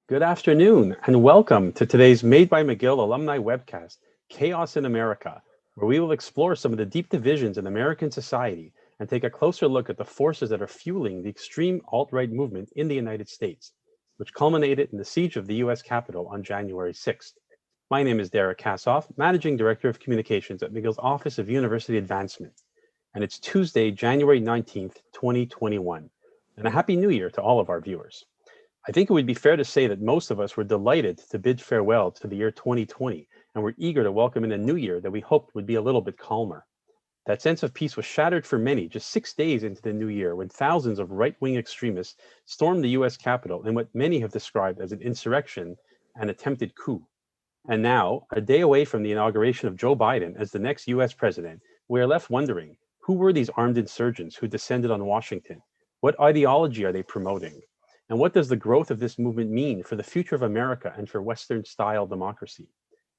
Good afternoon, and welcome to today's Made by McGill alumni webcast, Chaos in America, where we will explore some of the deep divisions in American society and take a closer look at the forces that are fueling the extreme alt-right movement in the United States, which culminated in the siege of the US Capitol on January 6th. My name is Derek Cassoff, Managing Director of Communications at McGill's Office of University Advancement, and it's Tuesday, January 19th, 2021. And a Happy New Year to all of our viewers. I think it would be fair to say that most of us were delighted to bid farewell to the year 2020, and were eager to welcome in a new year that we hoped would be a little bit calmer. That sense of peace was shattered for many just 6 days into the new year when thousands of right-wing extremists stormed the US Capitol in what many have described as an insurrection and attempted coup. And now, a day away from the inauguration of Joe Biden as the next US president, we are left wondering, who were these armed insurgents who descended on Washington? What ideology are they promoting? And what does the growth of this movement mean for the future of America and for Western-style democracy?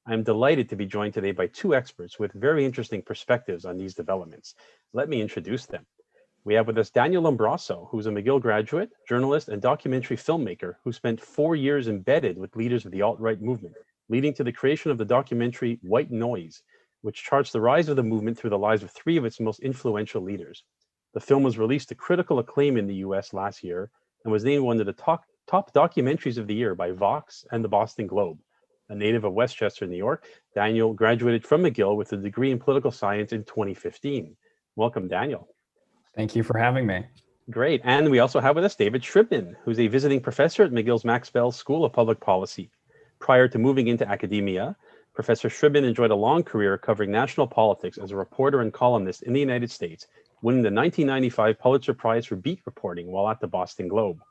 I am delighted to be joined today by two experts with very interesting perspectives on these developments. Let me introduce them. We have with us Daniel Lombroso, who's a McGill graduate, journalist, and documentary filmmaker who spent 4 years embedded with leaders of the alt-right movement, leading to the creation of the documentary White Noise, which charts the rise of the movement through the lives of three of its most influential leaders. The film was released to critical acclaim in the US last year, and was named one of the top documentaries of the year by Vox and the Boston Globe. A native of Westchester, New York, Daniel graduated from McGill with a degree in political science in 2015. Welcome, Daniel. Thank you for having me. Great. And we also have with us David Shribman, who's a visiting professor at McGill's Max Bell School of Public Policy. Prior to moving into academia, Professor Shribman enjoyed a long career covering national politics as a reporter and columnist in the United States, winning the 1995 Pulitzer Prize for beat reporting while at the Boston Globe.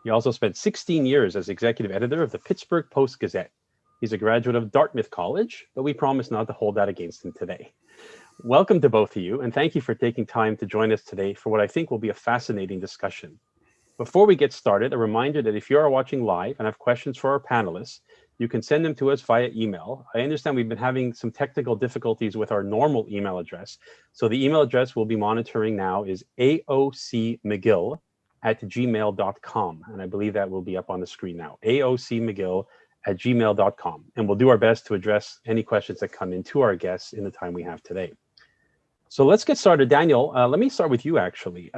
He also spent 16 years as executive editor of the Pittsburgh Post-Gazette. He's a graduate of Dartmouth College, but we promise not to hold that against him today. Welcome to both of you, and thank you for taking time to join us today for what I think will be a fascinating discussion. Before we get started, a reminder that if you are watching live and have questions for our panelists, you can send them to us via email. I understand we've been having some technical difficulties with our normal email address. So the email address we'll be monitoring now is aocmcgill@gmail.com. And I believe that will be up on the screen now, aocmcgill@gmail.com. And we'll do our best to address any questions that come in to our guests in the time we have today. So let's get started. Daniel, let me start with you actually.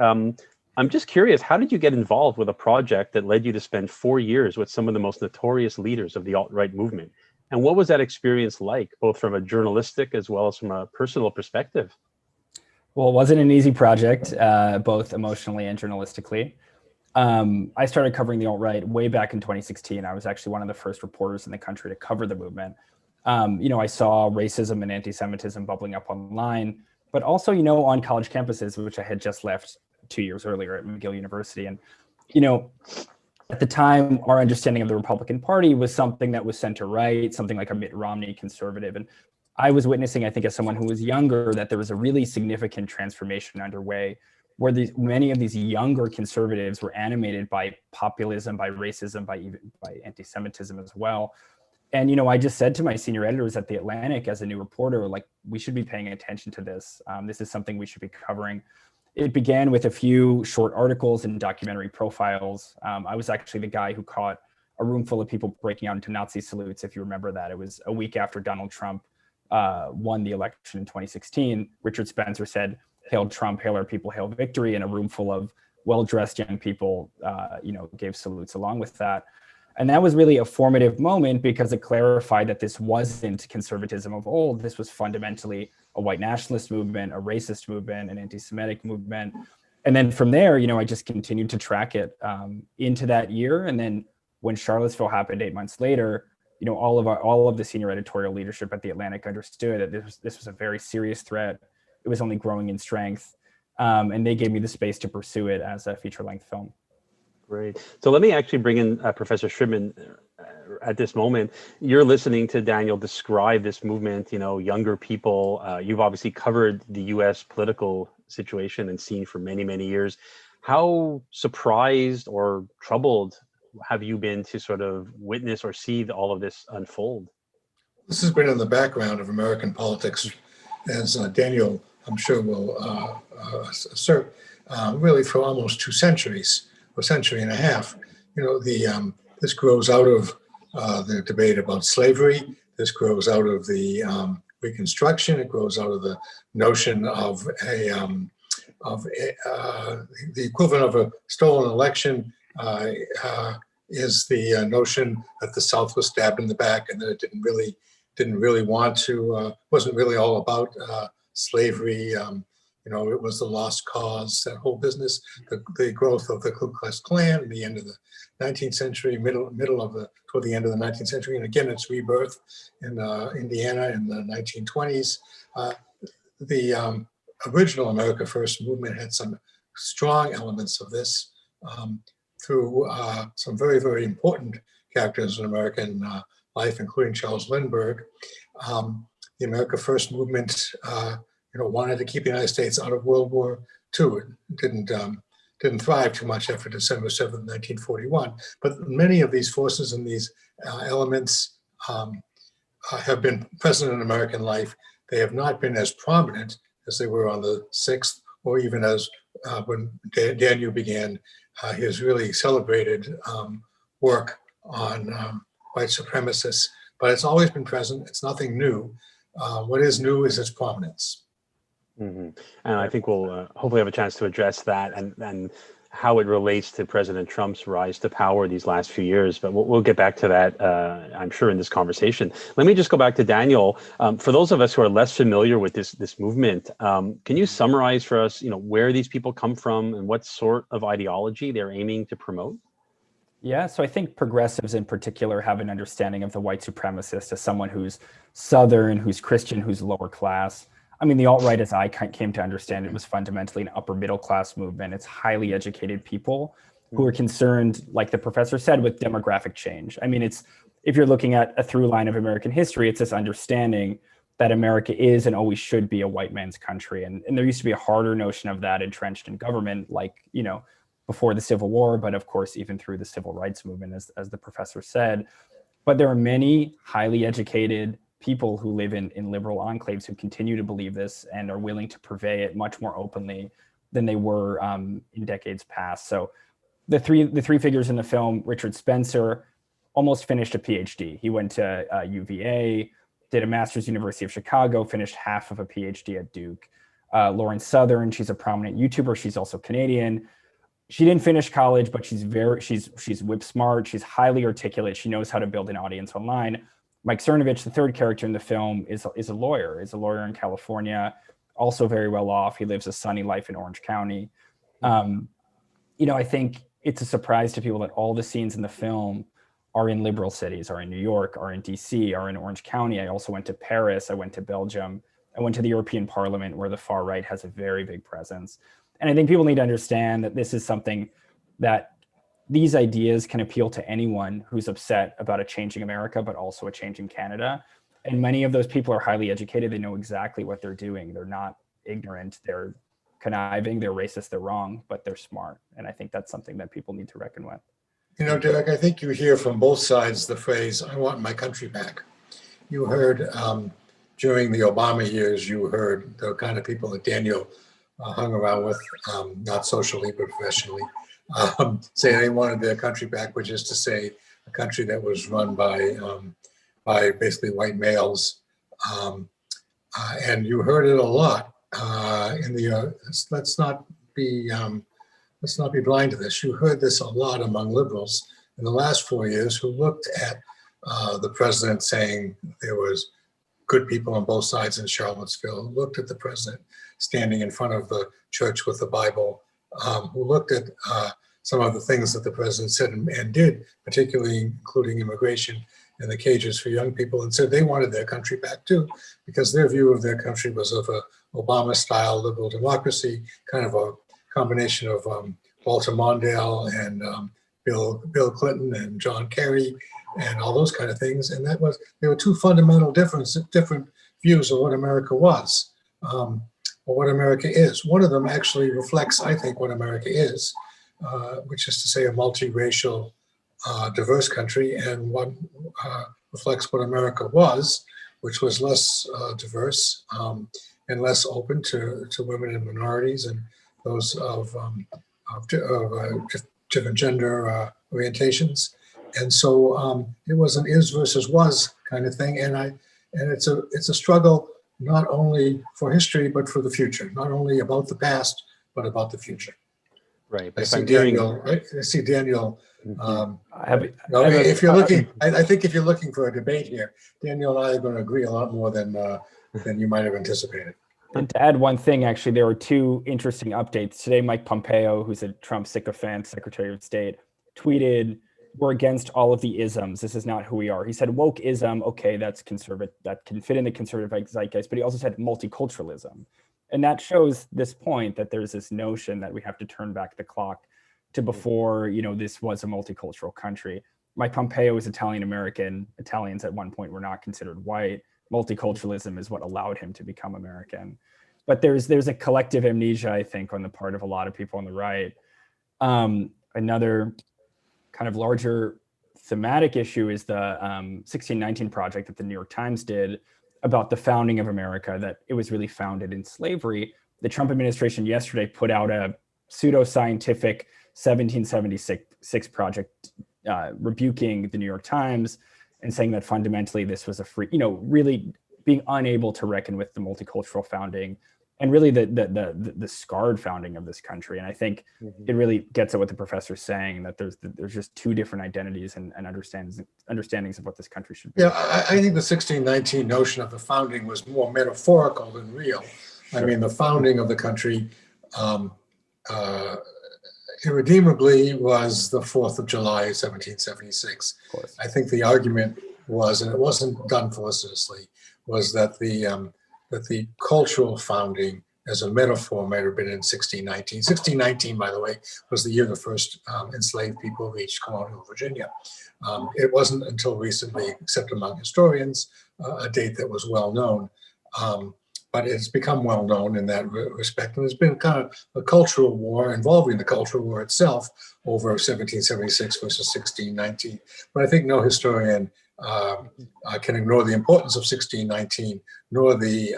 I'm just curious, how did you get involved with a project that led you to spend 4 years with some of the most notorious leaders of the alt-right movement? And what was that experience like, both from a journalistic as well as from a personal perspective? Well, it wasn't an easy project, both emotionally and journalistically. I started covering the alt-right way back in 2016. I was actually one of the first reporters in the country to cover the movement. I saw racism and anti-Semitism bubbling up online, but also, on college campuses, which I had just left 2 years earlier at McGill University. And, at the time, our understanding of the Republican Party was something that was center-right, something like a Mitt Romney conservative. And I was witnessing, I think, as someone who was younger, that there was a really significant transformation underway where many of these younger conservatives were animated by populism, by racism, by anti-Semitism as well. And, I just said to my senior editors at The Atlantic as a new reporter, like, we should be paying attention to this. This is something we should be covering. It began with a few short articles and documentary profiles. I was actually the guy who caught a room full of people breaking out into Nazi salutes, if you remember that. It was a week after Donald Trump won the election in 2016. Richard Spencer said, "Hail Trump, hail our people, hail victory," and a room full of well-dressed young people, gave salutes along with that. And that was really a formative moment because it clarified that this wasn't conservatism of old. This was fundamentally a white nationalist movement, a racist movement, an anti-Semitic movement. And then from there, I just continued to track it into that year. And then when Charlottesville happened 8 months later, all of the senior editorial leadership at The Atlantic understood that this was a very serious threat. It was only growing in strength. And they gave me the space to pursue it as a feature-length film. Great. So let me actually bring in Professor Shribman at this moment. You're listening to Daniel describe this movement, younger people. You've obviously covered the US political situation and seen for many, many years. How surprised or troubled have you been to sort of witness or see all of this unfold? This has been in the background of American politics, as Daniel, I'm sure, will assert, really for almost 2 centuries. A century and a half. The This grows out of the debate about slavery. This grows out of the Reconstruction. It grows out of the notion of the equivalent of a stolen election is the notion that the South was stabbed in the back and that it didn't really want to, wasn't really all about slavery. It was the lost cause, that whole business, the growth of the Ku Klux Klan, the end of the 19th century, toward the end of the 19th century, and again, its rebirth in Indiana in the 1920s. The original America First movement had some strong elements of this through some very, very important characters in American life, including Charles Lindbergh. The America First movement wanted to keep the United States out of World War II. It didn't thrive too much after December 7th, 1941. But many of these forces and these elements have been present in American life. They have not been as prominent as they were on the 6th, or even as when Daniel began his really celebrated work on white supremacists. But it's always been present. It's nothing new. What is new is its prominence. Mm-hmm. And I think we'll hopefully have a chance to address that and how it relates to President Trump's rise to power these last few years. But we'll get back to that, I'm sure, in this conversation. Let me just go back to Daniel. For those of us who are less familiar with this movement, can you summarize for us, where these people come from and what sort of ideology they're aiming to promote? Yeah, so I think progressives in particular have an understanding of the white supremacist as someone who's Southern, who's Christian, who's lower class. I mean, the alt-right, as I came to understand it, was fundamentally an upper middle class movement. It's highly educated people who are concerned, like the professor said, with demographic change. I mean, if you're looking at a through line of American history, it's this understanding that America is and always should be a white man's country. And there used to be a harder notion of that entrenched in government, like, before the Civil War, but of course, even through the civil rights movement, as the professor said. But there are many highly educated people who live in liberal enclaves who continue to believe this and are willing to purvey it much more openly than they were in decades past. So the three figures in the film: Richard Spencer almost finished a PhD. He went to UVA, did a master's, University of Chicago, finished half of a PhD at Duke. Lauren Southern, she's a prominent YouTuber. She's also Canadian. She didn't finish college, but she's whip smart. She's highly articulate. She knows how to build an audience online. Mike Cernovich, the third character in the film, is a lawyer in California, also very well off. He lives a sunny life in Orange County. I think it's a surprise to people that all the scenes in the film are in liberal cities, are in New York, are in DC, are in Orange County. I also went to Paris. I went to Belgium. I went to the European Parliament, where the far right has a very big presence. And I think people need to understand that this is something that these ideas can appeal to anyone who's upset about a changing America, but also a changing Canada. And many of those people are highly educated. They know exactly what they're doing. They're not ignorant. They're conniving. They're racist. They're wrong, but they're smart. And I think that's something that people need to reckon with. Derek, I think you hear from both sides the phrase, "I want my country back." You heard during the Obama years, you heard the kind of people that Daniel hung around with, not socially, but professionally, say they wanted their country back, which is to say a country that was run by basically white males. And you heard it a lot in the, let's not be blind to this. You heard this a lot among liberals in the last 4 years who looked at the president saying there was good people on both sides in Charlottesville, who looked at the president standing in front of the church with the Bible, who looked at some of the things that the president said and did, particularly including immigration and the cages for young people, and said they wanted their country back too, because their view of their country was of a Obama-style liberal democracy, kind of a combination of Walter Mondale and Bill Clinton and John Kerry and all those kind of things. And there were two fundamental different views of what America was, or what America is. One of them actually reflects, I think, what America is, which is to say a multiracial, diverse country, and one reflects what America was, which was less diverse and less open to women and minorities and those of different gender orientations. And so it was an is versus was kind of thing. And it's a struggle not only for history, but for the future, not only about the past, but about the future. Right. I see Daniel. I see Daniel. If you're looking, I think if you're looking for a debate here, Daniel and I are going to agree a lot more than you might have anticipated. And to add one thing, actually, there were two interesting updates today. Mike Pompeo, who's a Trump sycophant, Secretary of State, tweeted, "We're against all of the isms. This is not who we are." He said wokeism, okay, that's conservative, that can fit in the conservative zeitgeist, but he also said multiculturalism. And that shows this point that there's this notion that we have to turn back the clock to before, this was a multicultural country. Mike Pompeo is Italian American. Italians at one point were not considered white. Multiculturalism is what allowed him to become American. But there's a collective amnesia, I think, on the part of a lot of people on the right. Another kind of larger thematic issue is the 1619 project that the New York Times did about the founding of America, that it was really founded in slavery. The Trump administration yesterday put out a pseudoscientific 1776 project rebuking the New York Times and saying that fundamentally this was a free, really being unable to reckon with the multicultural founding and really the scarred founding of this country. And I think it really gets at what the professor's saying, that there's just two different identities and understandings of what this country should be. Yeah, I think the 1619 notion of the founding was more metaphorical than real. Sure. I mean, the founding of the country irredeemably was the 4th of July, 1776. I think the argument was, and it wasn't done felicitously, was that the cultural founding as a metaphor might have been in 1619. 1619, by the way, was the year the first enslaved people reached colonial Virginia. It wasn't until recently, except among historians, a date that was well known. But it's become well known in that respect. And there's been kind of a cultural war involving the cultural war itself over 1776 versus 1619. But I think no historian can ignore the importance of 1619, nor the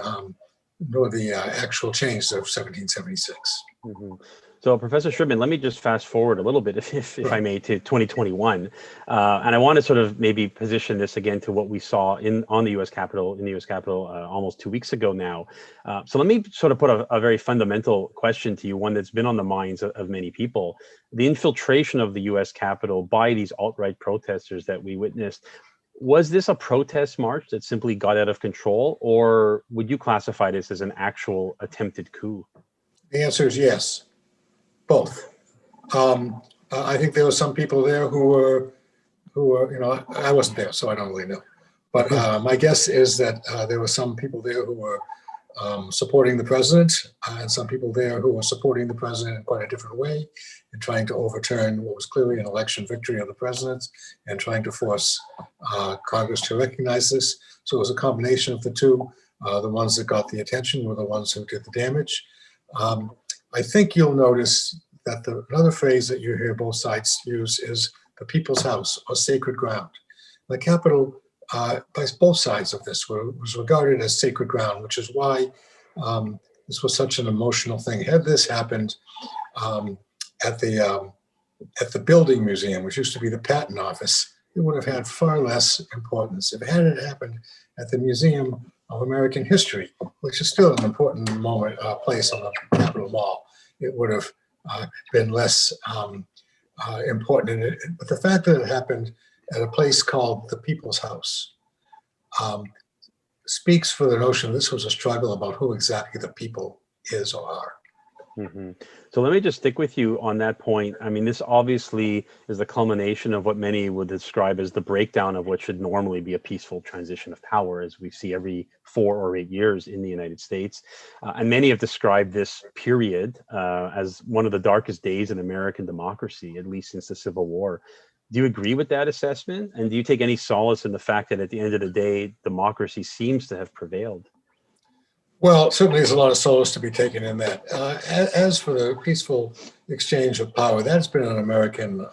actual change of 1776. Mm-hmm. So, Professor Shribman, let me just fast forward a little bit, if I may, to 2021, and I want to sort of maybe position this again to what we saw in the U.S. Capitol almost 2 weeks ago now. So let me sort of put a very fundamental question to you, one that's been on the minds of many people: the infiltration of the U.S. Capitol by these alt-right protesters that we witnessed. Was this a protest march that simply got out of control, or would you classify this as an actual attempted coup? The answer is yes. Both. I think there were some people there who were, I wasn't there, so I don't really know. But my guess is that there were some people there who were supporting the president, and some people there who were supporting the president in quite a different way, and trying to overturn what was clearly an election victory of the president, and trying to force Congress to recognize this. So it was a combination of the two. The ones that got the attention were the ones who did the damage. I think you'll notice that another phrase that you hear both sides use is the people's house, or sacred ground. The Capitol, by both sides of this, was regarded as sacred ground, which is why this was such an emotional thing. Had this happened at the Building Museum, which used to be the Patent Office, it would have had far less importance. If it had happened at the Museum of American History, which is still an important place on the Capitol Mall, it would have been less important. But the fact that it happened at a place called the People's House speaks for the notion this was a struggle about who exactly the people is or are. Mm-hmm. So let me just stick with you on that point. I mean, this obviously is the culmination of what many would describe as the breakdown of what should normally be a peaceful transition of power, as we see every 4 or 8 years in the United States. And many have described this period as one of the darkest days in American democracy, at least since the Civil War. Do you agree with that assessment? And do you take any solace in the fact that at the end of the day, democracy seems to have prevailed? Well, certainly there's a lot of solace to be taken in that. As for the peaceful exchange of power, that's been an American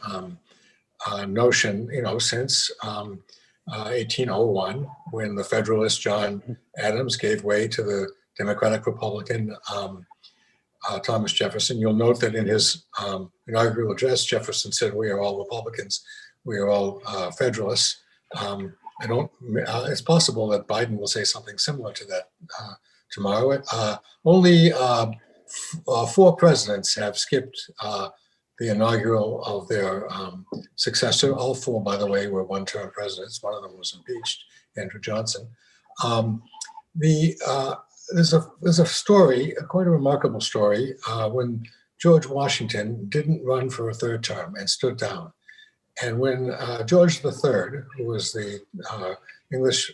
notion, since 1801, when the Federalist John Adams gave way to the Democratic Republican Thomas Jefferson. You'll note that in his inaugural address, Jefferson said, "We are all Republicans." we are all federalists. I don't. It's possible that Biden will say something similar to that tomorrow. Only 4 presidents have skipped the inaugural of their successor. All 4, by the way, were one-term presidents. One of them was impeached, Andrew Johnson. There's a story, quite a remarkable story, when George Washington didn't run for a 3rd term and stood down. And when George III, who was the English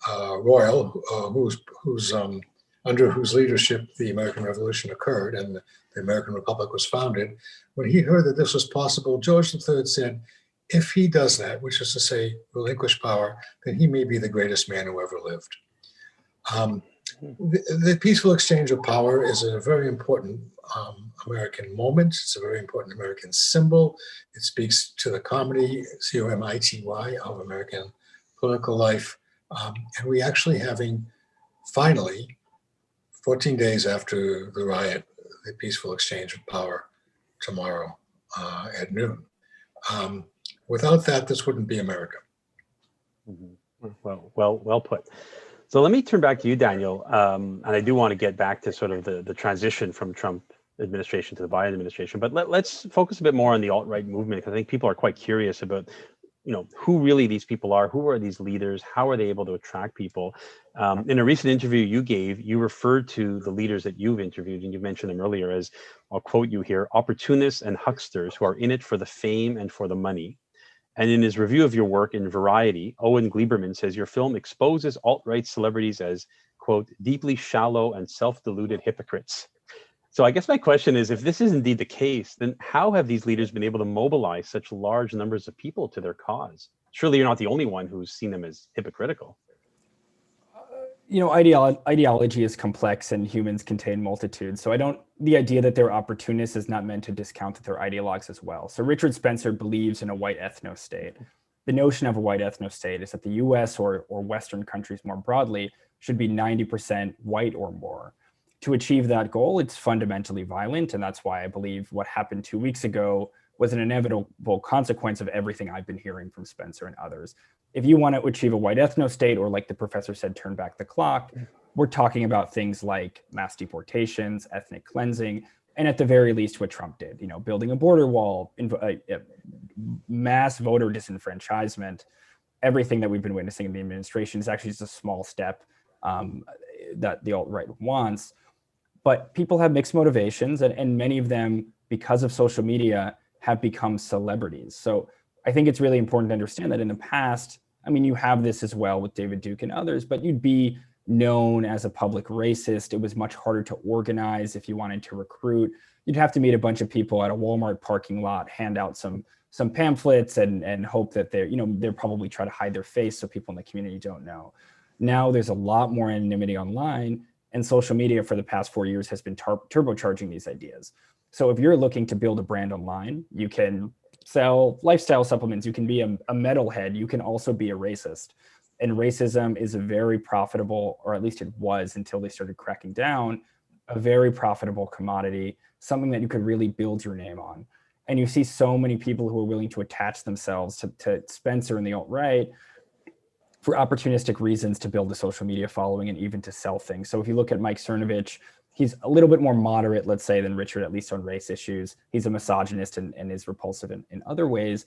royal, who's under whose leadership the American Revolution occurred and the American Republic was founded, when he heard that this was possible, George III said, if he does that, which is to say relinquish power, then he may be the greatest man who ever lived. The peaceful exchange of power is a very important American moment. It's a very important American symbol. It speaks to the comity, C-O-M-I-T-Y, of American political life. And we actually having, finally, 14 days after the riot, the peaceful exchange of power tomorrow at noon. Without that, this wouldn't be America. Well put. So let me turn back to you, Daniel. And I do want to get back to sort of the transition from Trump administration to the Biden administration, but let's focus a bit more on the alt-right movement, because I think people are quite curious about, who really these people are, who are these leaders, how are they able to attract people? In a recent interview you gave, you referred to the leaders that you've interviewed, and you mentioned them earlier as, I'll quote you here, opportunists and hucksters who are in it for the fame and for the money. And in his review of your work in Variety, Owen Gleiberman says your film exposes alt-right celebrities as, quote, deeply shallow and self-deluded hypocrites. So I guess my question is, if this is indeed the case, then how have these leaders been able to mobilize such large numbers of people to their cause? Surely you're not the only one who's seen them as hypocritical. Ideology is complex and humans contain multitudes. So the idea that they're opportunists is not meant to discount that they're ideologues as well. So Richard Spencer believes in a white ethno-state. The notion of a white ethno-state is that the US or Western countries more broadly should be 90% white or more. To achieve that goal, it's fundamentally violent. And that's why I believe what happened 2 weeks ago was an inevitable consequence of everything I've been hearing from Spencer and others. If you want to achieve a white ethno-state, or like the professor said, turn back the clock, we're talking about things like mass deportations, ethnic cleansing, and at the very least what Trump did, building a border wall, mass voter disenfranchisement. Everything that we've been witnessing in the administration is actually just a small step that the alt-right wants. But people have mixed motivations, and many of them, because of social media, have become celebrities. So I think it's really important to understand that in the past, you have this as well with David Duke and others, but you'd be known as a public racist. It was much harder to organize if you wanted to recruit. You'd have to meet a bunch of people at a Walmart parking lot, hand out some pamphlets and hope that they're probably try to hide their face so people in the community don't know. Now there's a lot more anonymity online, and social media for the past 4 years has been turbocharging these ideas. So if you're looking to build a brand online, you can sell lifestyle supplements, you can be a metalhead, you can also be a racist. And racism is a very profitable, or at least it was until they started cracking down, a very profitable commodity, something that you could really build your name on. And you see so many people who are willing to attach themselves to Spencer and the alt-right for opportunistic reasons to build a social media following and even to sell things. So if you look at Mike Cernovich, he's a little bit more moderate, let's say, than Richard, at least on race issues. He's a misogynist and is repulsive in other ways.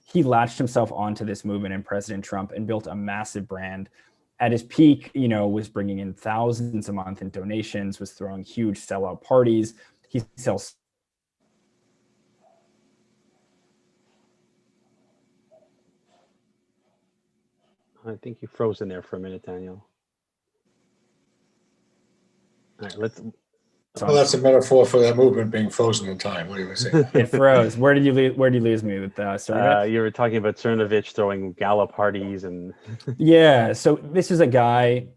He latched himself onto this movement and President Trump and built a massive brand. At his peak, was bringing in thousands a month in donations, was throwing huge sellout parties. He sells. I think you froze in there for a minute, Daniel. All right, let's. Well, that's a metaphor for that movement being frozen in time. What do you say? It froze. Where did you lose me with Cernovich? You were talking about Cernovich throwing gala parties and. Yeah. So this is a guy,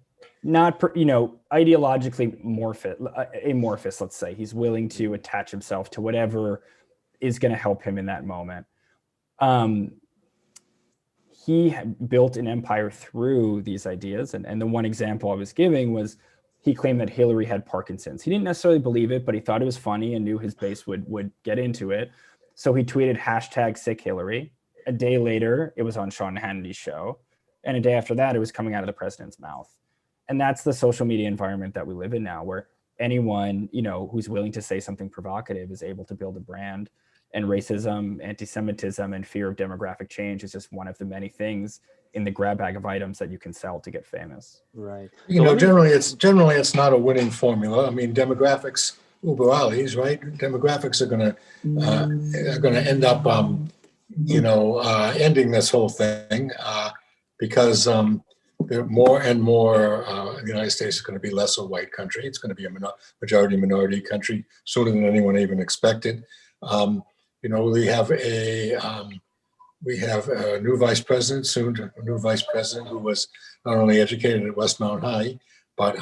not ideologically amorphous. Let's say he's willing to attach himself to whatever is going to help him in that moment. He built an empire through these ideas, and the one example I was giving was he claimed that Hillary had Parkinson's. He didn't necessarily believe it, but he thought it was funny and knew his base would get into it. So he tweeted #SickHillary, a day later, it was on Sean Hannity's show. And a day after that, it was coming out of the president's mouth. And that's the social media environment that we live in now, where anyone, who's willing to say something provocative is able to build a brand. And racism, anti-Semitism, and fear of demographic change is just one of the many things in the grab bag of items that you can sell to get famous. Right. Generally it's not a winning formula. I mean, demographics, uber alles, right? Demographics are going to end up, ending this whole thing because there more and more. The United States is going to be less a white country. It's going to be a majority minority country sooner than anyone even expected. We have a new vice president soon, a new vice president who was not only educated at Westmount High, but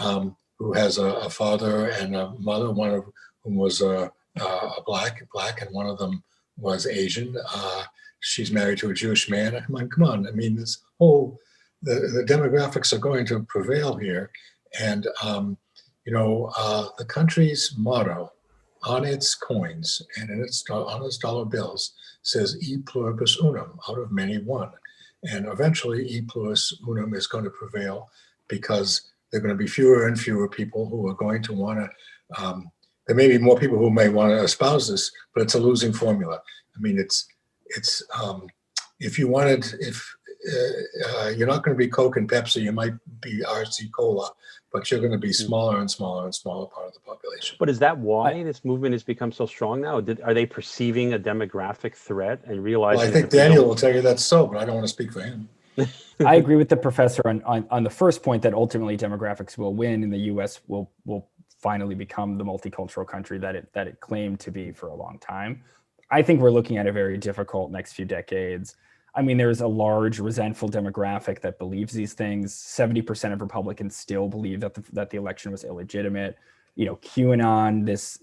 who has a father and a mother, one of whom was a black, and one of them was Asian. She's married to a Jewish man. Come on. I mean, the demographics are going to prevail here. And, the country's motto on its coins and on its dollar bills says e pluribus unum, out of many one. And eventually e pluribus unum is going to prevail because there are going to be fewer and fewer people who are going to want to, there may be more people who may want to espouse this, but it's a losing formula. I mean, if you're not going to be Coke and Pepsi, you might be RC Cola, but you're going to be smaller and smaller and smaller part of the population. But is that why this movement has become so strong now? Are they perceiving a demographic threat and realizing? Well, I think Daniel will tell you that's so, but I don't want to speak for him. I agree with the professor on the first point that ultimately demographics will win and the U.S. will finally become the multicultural country that it claimed to be for a long time. I think we're looking at a very difficult next few decades. I mean, there's a large resentful demographic that believes these things. 70% of Republicans still believe that the election was illegitimate. QAnon, this,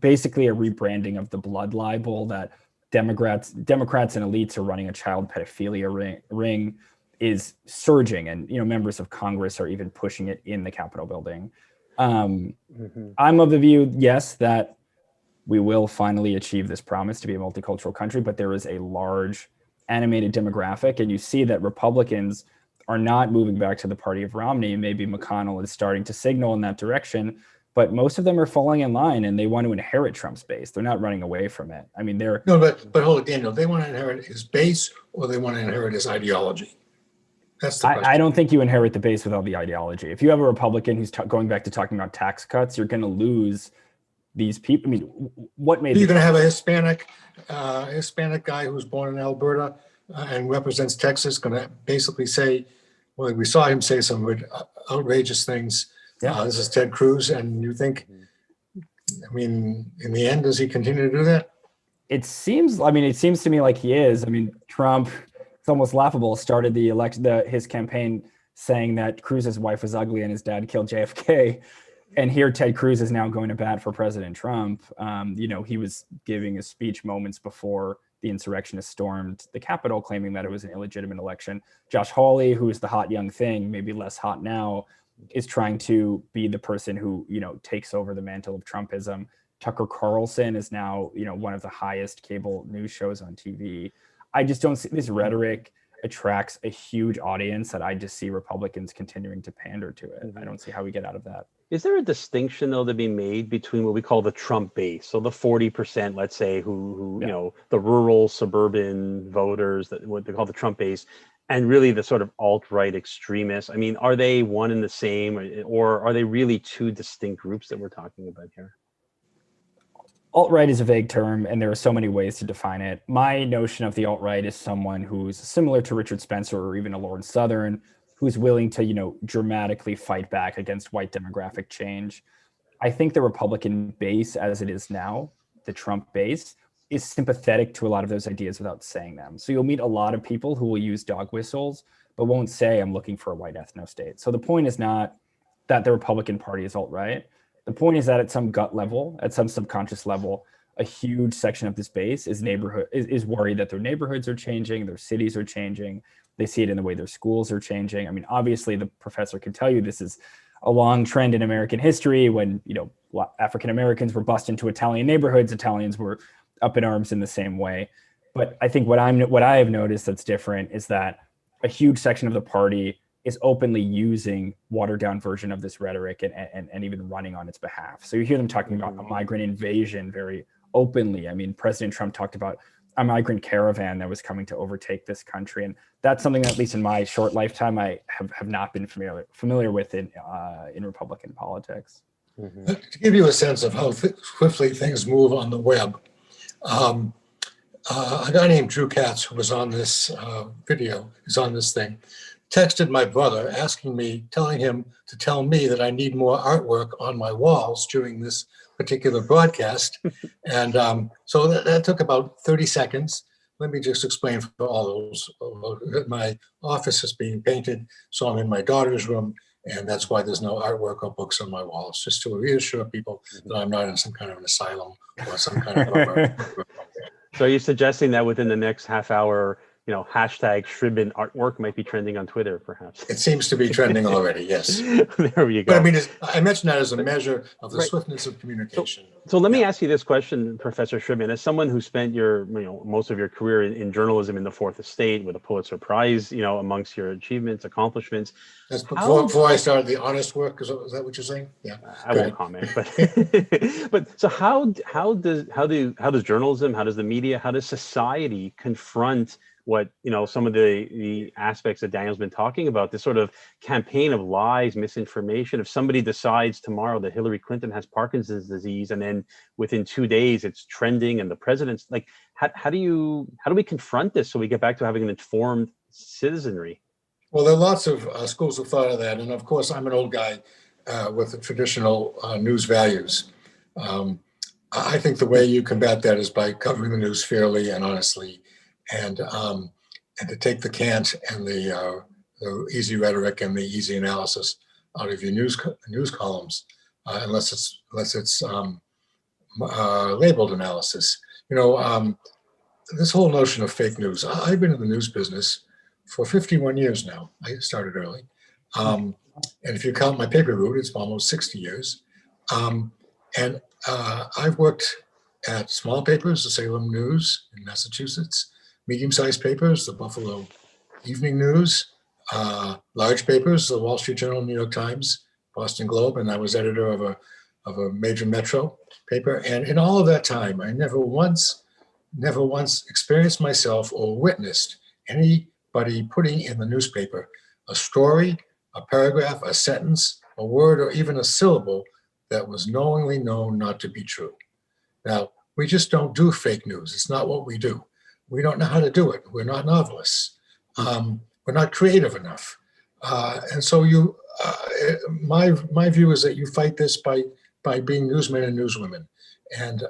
basically a rebranding of the blood libel that Democrats and elites are running a child pedophilia ring is surging. And, members of Congress are even pushing it in the Capitol building. I'm of the view, yes, that we will finally achieve this promise to be a multicultural country, but there is a large animated demographic, and you see that Republicans are not moving back to the party of Romney. Maybe McConnell is starting to signal in that direction, but most of them are falling in line and they want to inherit Trump's base. They're not running away from it. I mean, but hold it, Daniel. They want to inherit his base, or they want to inherit his ideology. That's the question. I don't think you inherit the base without the ideology. If you have a Republican who's going back to talking about tax cuts, you're going to lose these people. I mean, what made you're going to have a Hispanic guy who's born in Alberta and represents Texas going to basically say, well, we saw him say some outrageous things. Yeah. This is Ted Cruz, and you think, I mean, in the end, does he continue to do that? It seems to me like he is. I mean, Trump, it's almost laughable, started his campaign saying that Cruz's wife was ugly and his dad killed JFK. And here Ted Cruz is now going to bat for President Trump. He was giving a speech moments before the insurrectionists stormed the Capitol, claiming that it was an illegitimate election. Josh Hawley, who is the hot young thing, maybe less hot now, is trying to be the person who, takes over the mantle of Trumpism. Tucker Carlson is now, one of the highest cable news shows on TV. I just don't see this rhetoric attracts a huge audience that I just see Republicans continuing to pander to it. I don't see how we get out of that. Is there a distinction, though, to be made between what we call the Trump base, so the 40%, let's say, who the rural, suburban voters, what they call the Trump base, and really the sort of alt-right extremists? I mean, are they one and the same, or are they really two distinct groups that we're talking about here? Alt-right is a vague term, and there are so many ways to define it. My notion of the alt-right is someone who's similar to Richard Spencer or even a Lord Southern, who's willing to, dramatically fight back against white demographic change. I think the Republican base as it is now, the Trump base, is sympathetic to a lot of those ideas without saying them. So you'll meet a lot of people who will use dog whistles, but won't say, I'm looking for a white ethno-state. So the point is not that the Republican Party is alt-right. The point is that at some gut level, at some subconscious level, a huge section of this base is worried that their neighborhoods are changing, their cities are changing. They see it in the way their schools are changing. I mean, obviously, the professor can tell you this is a long trend in American history. When African Americans were bussed into Italian neighborhoods, Italians were up in arms in the same way. But I think what I have noticed that's different is that a huge section of the party is openly using watered down version of this rhetoric and even running on its behalf. So you hear them talking about a migrant invasion very openly. I mean, President Trump talked about a migrant caravan that was coming to overtake this country. And that's something that, at least in my short lifetime, I have not been familiar with in Republican politics. To give you a sense of how swiftly things move on the web, a guy named Drew Katz, who was on this video, is on this thing, texted my brother telling him to tell me that I need more artwork on my walls during this particular broadcast. And so that took about 30 seconds. Let me just explain for all those that my office is being painted. So I'm in my daughter's room, and that's why there's no artwork or books on my walls, just to reassure people that I'm not in some kind of an asylum or some kind of So are you suggesting that within the next half hour, hashtag Shribman artwork might be trending on Twitter, perhaps? It seems to be trending already, yes. There you go. But I mean, I mentioned that as a measure of the swiftness of communication. So let me ask you this question, Professor Shribman, as someone who spent most of your career in journalism in the Fourth Estate with a Pulitzer Prize, amongst your achievements, accomplishments. That's before I started the honest work. Is that what you're saying? Yeah. I won't comment, but so how does journalism, how does the media, how does society confront what some of the aspects that Daniel's been talking about, this sort of campaign of lies, misinformation? If somebody decides tomorrow that Hillary Clinton has Parkinson's disease, and then within 2 days it's trending, and the president's like, how do we confront this so we get back to having an informed citizenry? Well, there are lots of schools of thought of that, and of course, I'm an old guy with the traditional news values. I think the way you combat that is by covering the news fairly and honestly, and to take the cant and the easy rhetoric and the easy analysis out of your news columns, unless it's labeled analysis. This whole notion of fake news. I've been in the news business for 51 years now. I started early, and if you count my paper route, it's almost 60 years. And I've worked at small papers, the Salem News in Massachusetts, medium-sized papers, the Buffalo Evening News, large papers, the Wall Street Journal, New York Times, Boston Globe, and I was editor of a major metro paper. And in all of that time, I never once experienced myself or witnessed anybody putting in the newspaper a story, a paragraph, a sentence, a word, or even a syllable that was knowingly known not to be true. Now, we just don't do fake news. It's not what we do. We don't know how to do it. We're not novelists. We're not creative enough. And so my view is that you fight this by being newsmen and newswomen and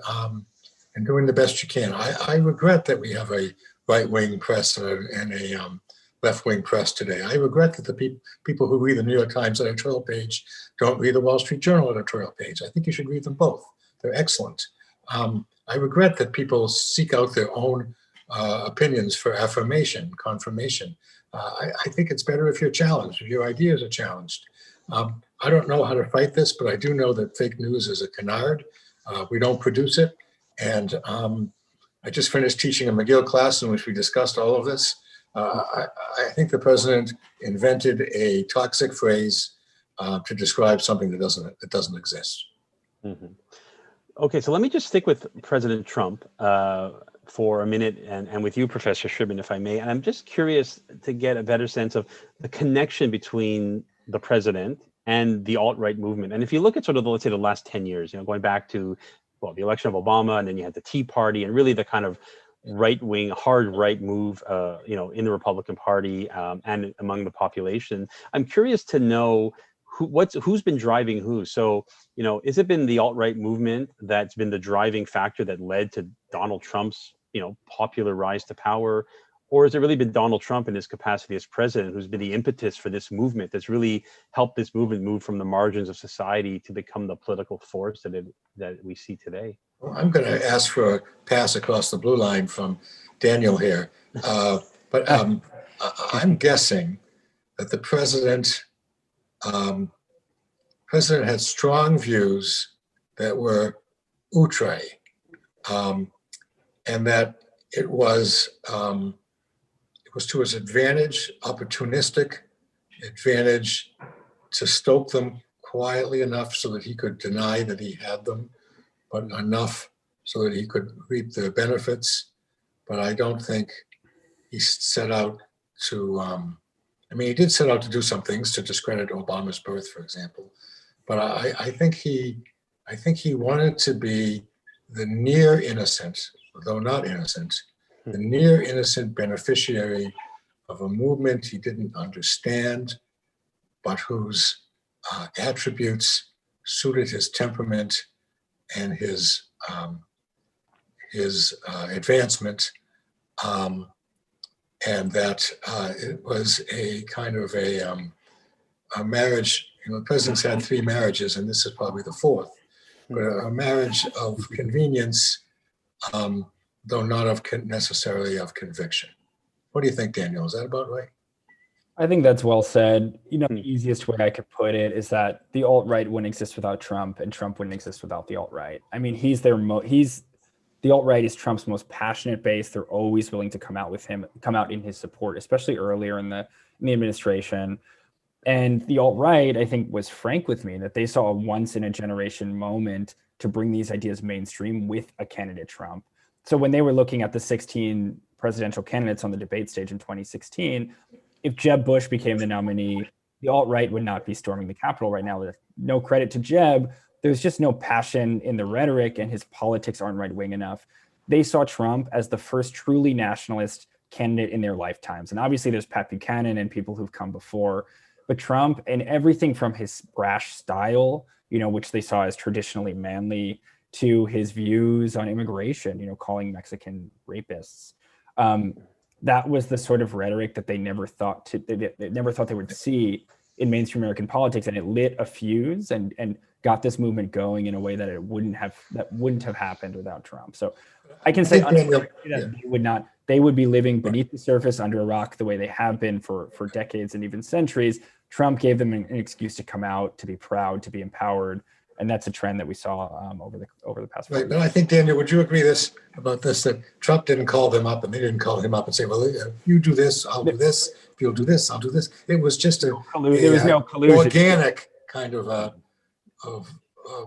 doing the best you can. I regret that we have a right-wing press and a left-wing press today. I regret that the people who read the New York Times editorial page don't read the Wall Street Journal editorial page. I think you should read them both. They're excellent. I regret that people seek out their own opinions for affirmation, confirmation. I think it's better if you're challenged, if your ideas are challenged. I don't know how to fight this, but I do know that fake news is a canard. We don't produce it. And I just finished teaching a McGill class in which we discussed all of this. I think the president invented a toxic phrase to describe something that doesn't exist. Mm-hmm. Okay, so let me just stick with President Trump for a minute, and with you, Professor Shribman, if I may. And I'm just curious to get a better sense of the connection between the president and the alt-right movement. And if you look at sort of, let's say, the last 10 years, going back to, the election of Obama, and then you had the Tea Party, and really the kind of right-wing, hard right move, in the Republican Party and among the population. I'm curious to know who's been driving who. So, has it been the alt-right movement that's been the driving factor that led to Donald Trump's, popular rise to power? Or has it really been Donald Trump in his capacity as president who's been the impetus for this movement that's really helped this movement move from the margins of society to become the political force that we see today? Well, I'm going to ask for a pass across the blue line from Daniel here. But I'm guessing that the president had strong views that were outre, and that it was to his advantage, opportunistic advantage, to stoke them quietly enough so that he could deny that he had them, but enough so that he could reap the benefits. But I don't think he set out to, he did set out to do some things to discredit Obama's birth, for example. But I think he wanted to be the near innocent, though not innocent, the near innocent beneficiary of a movement he didn't understand, but whose attributes suited his temperament and his advancement, and that it was a kind of a marriage. The president's had 3 marriages, and this is probably the 4th, but a marriage of convenience, though not necessarily of conviction. What do you think, Daniel? Is that about right? I think that's well said. The easiest way I could put it is that the alt-right wouldn't exist without Trump, and Trump wouldn't exist without the alt-right. The alt-right is Trump's most passionate base. They're always willing to come out in his support, especially earlier in the administration. And the alt-right, I think, was frank with me that they saw a once-in-a-generation moment to bring these ideas mainstream with a candidate, Trump. So when they were looking at the 16 presidential candidates on the debate stage in 2016, if Jeb Bush became the nominee, the alt-right would not be storming the Capitol right now. No credit to Jeb. There's just no passion in the rhetoric, and his politics aren't right-wing enough. They saw Trump as the first truly nationalist candidate in their lifetimes. And obviously there's Pat Buchanan and people who've come before, but Trump, and everything from his brash style, which they saw as traditionally manly, to his views on immigration, calling Mexican rapists. That was the sort of rhetoric that they never thought they would see in mainstream American politics, and it lit a fuse and got this movement going in a way that wouldn't have happened without Trump. So I can say that they would be living beneath the surface under a rock the way they have been for decades and even centuries. Trump gave them an excuse to come out, to be proud, to be empowered. And that's a trend that we saw over the past. Right, but I think, Daniel, would you agree about this, that Trump didn't call them up, and they didn't call him up and say, well, if you do this, I'll do this. If you'll do this, I'll do this. It was just there was no collusion. Organic kind of a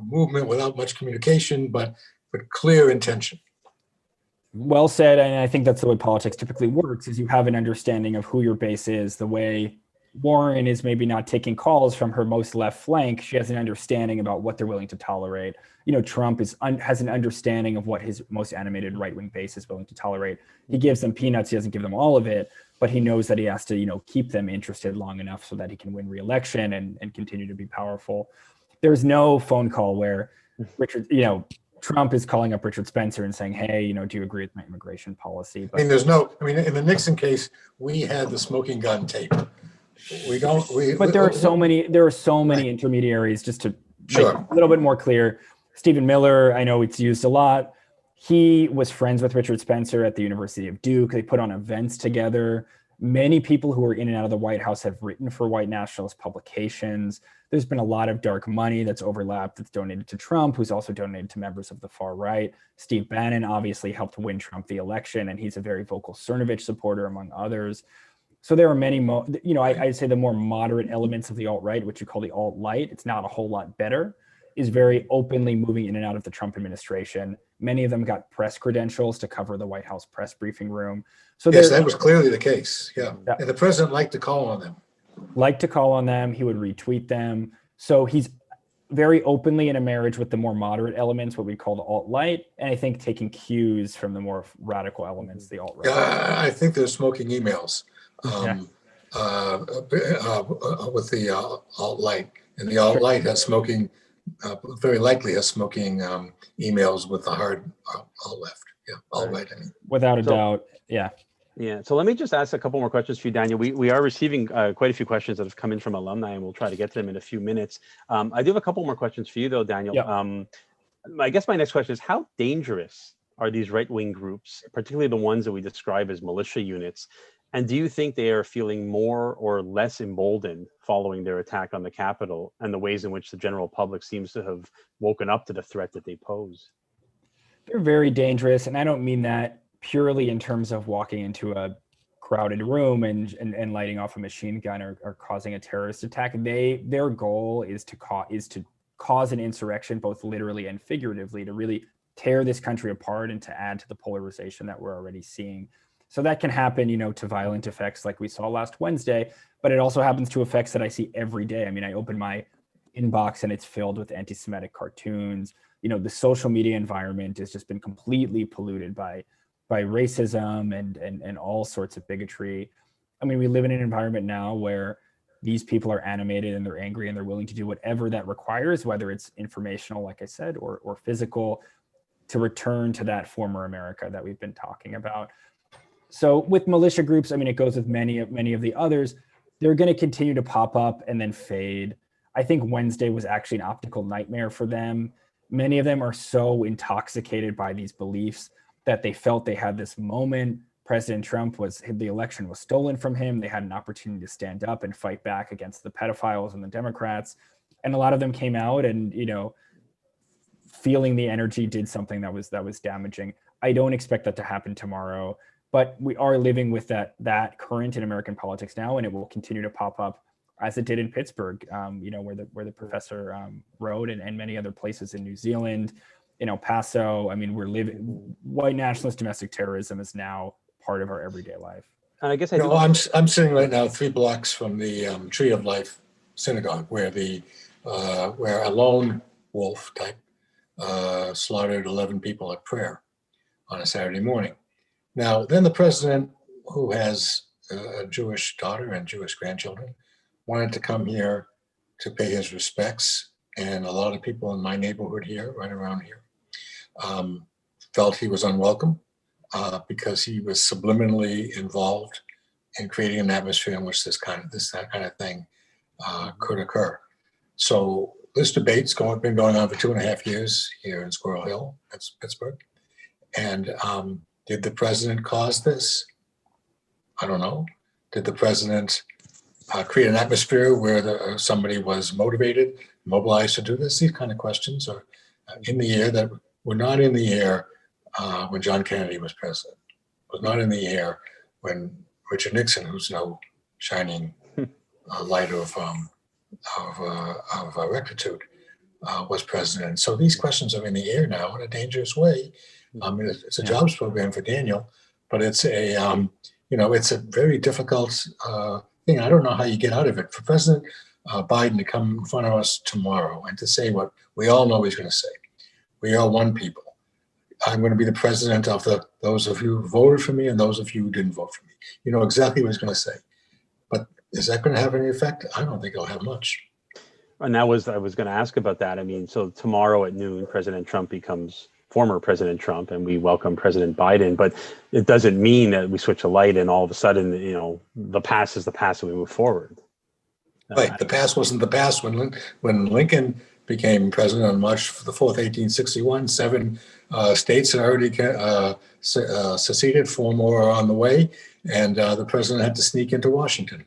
movement without much communication, but clear intention. Well said, and I think that's the way politics typically works, is you have an understanding of who your base is. The way Warren is maybe not taking calls from her most left flank, she has an understanding about what they're willing to tolerate. Trump has an understanding of what his most animated right-wing base is willing to tolerate. He gives them peanuts, he doesn't give them all of it, but he knows that he has to, keep them interested long enough so that he can win re-election and continue to be powerful. There's no phone call where Trump is calling up Richard Spencer and saying, hey, do you agree with my immigration policy? But, in the Nixon case, we had the smoking gun tape. But there are so many right. Intermediaries. Just to make it a little bit more clear, Stephen Miller, I know it's used a lot. He was friends with Richard Spencer at the University of Duke. They put on events together. Many people who were in and out of the White House have written for white nationalist publications. There's been a lot of dark money that's overlapped, that's donated to Trump, who's also donated to members of the far right. Steve Bannon obviously helped win Trump the election, and he's a very vocal Cernovich supporter, among others. So there are many, I'd say the more moderate elements of the alt-right, which you call the alt-light, it's not a whole lot better, is very openly moving in and out of the Trump administration. Many of them got press credentials to cover the White House press briefing room. So yes, that was clearly the case. Yeah. And the president liked to call on them. He would retweet them. So he's very openly in a marriage with the more moderate elements, what we call the alt-light, and I think taking cues from the more radical elements, the alt-right. I think they're smoking emails. With the alt-light, and the alt-light has smoking, very likely has smoking emails with the hard alt-left. Yeah, alt-right. Without a doubt. Yeah. Yeah. So let me just ask a couple more questions for you, Daniel. We are receiving quite a few questions that have come in from alumni, and we'll try to get to them in a few minutes. I do have a couple more questions for you, though, Daniel. Yeah. I guess my next question is, how dangerous are these right-wing groups, particularly the ones that we describe as militia units? And do you think they are feeling more or less emboldened following their attack on the Capitol and the ways in which the general public seems to have woken up to the threat that they pose? They're very dangerous, and I don't mean that purely in terms of walking into a crowded room and lighting off a machine gun or causing a terrorist attack. Their goal is to cause an insurrection, both literally and figuratively, to really tear this country apart and to add to the polarization that we're already seeing. So that can happen, to violent effects like we saw last Wednesday, but it also happens to effects that I see every day. I mean, I open my inbox and it's filled with anti-Semitic cartoons. The social media environment has just been completely polluted by racism and all sorts of bigotry. I mean, we live in an environment now where these people are animated and they're angry and they're willing to do whatever that requires, whether it's informational, like I said, or physical, to return to that former America that we've been talking about. So with militia groups, I mean, it goes with many of the others. They're going to continue to pop up and then fade. I think Wednesday was actually an optical nightmare for them. Many of them are so intoxicated by these beliefs that they felt they had this moment. President Trump the election was stolen from him. They had an opportunity to stand up and fight back against the pedophiles and the Democrats. And a lot of them came out and, feeling the energy did something that was damaging. I don't expect that to happen tomorrow, but we are living with that current in American politics now, and it will continue to pop up as it did in Pittsburgh, where the professor wrote, and many other places in New Zealand, in El Paso. I mean, white nationalist domestic terrorism is now part of our everyday life. And I guess I'm sitting right now 3 blocks from the Tree of Life synagogue, where where a lone wolf type slaughtered 11 people at prayer on a Saturday morning. Now, then the president, who has a Jewish daughter and Jewish grandchildren, wanted to come here to pay his respects. And a lot of people in my neighborhood here, right around here, felt he was unwelcome because he was subliminally involved in creating an atmosphere in which that kind of thing could occur. So this debate's been going on for 2.5 years here in Squirrel Hill, that's Pittsburgh. And did the president cause this? I don't know. Did the president create an atmosphere where somebody was mobilized to do this? These kind of questions are in the air that were not in the air when John Kennedy was president. Was not in the air when Richard Nixon, who's no shining light of rectitude, was president. So these questions are in the air now in a dangerous way. It's a jobs program for Daniel, but it's it's a very difficult thing. I don't know how you get out of it. For President Biden to come in front of us tomorrow and to say what we all know he's going to say. We are one people. I'm going to be the president of those of you who voted for me and those of you who didn't vote for me. You know exactly what he's going to say. But is that going to have any effect? I don't think it'll have much. And I was going to ask about that. I mean, so tomorrow at noon, President Trump becomes former President Trump, and we welcome President Biden. But it doesn't mean that we switch a light and all of a sudden, the past is the past and we move forward. Right. The past wasn't the past. When Lincoln became president on March the 4th, 1861, 7 states had already seceded, 4 more are on the way, and the president had to sneak into Washington.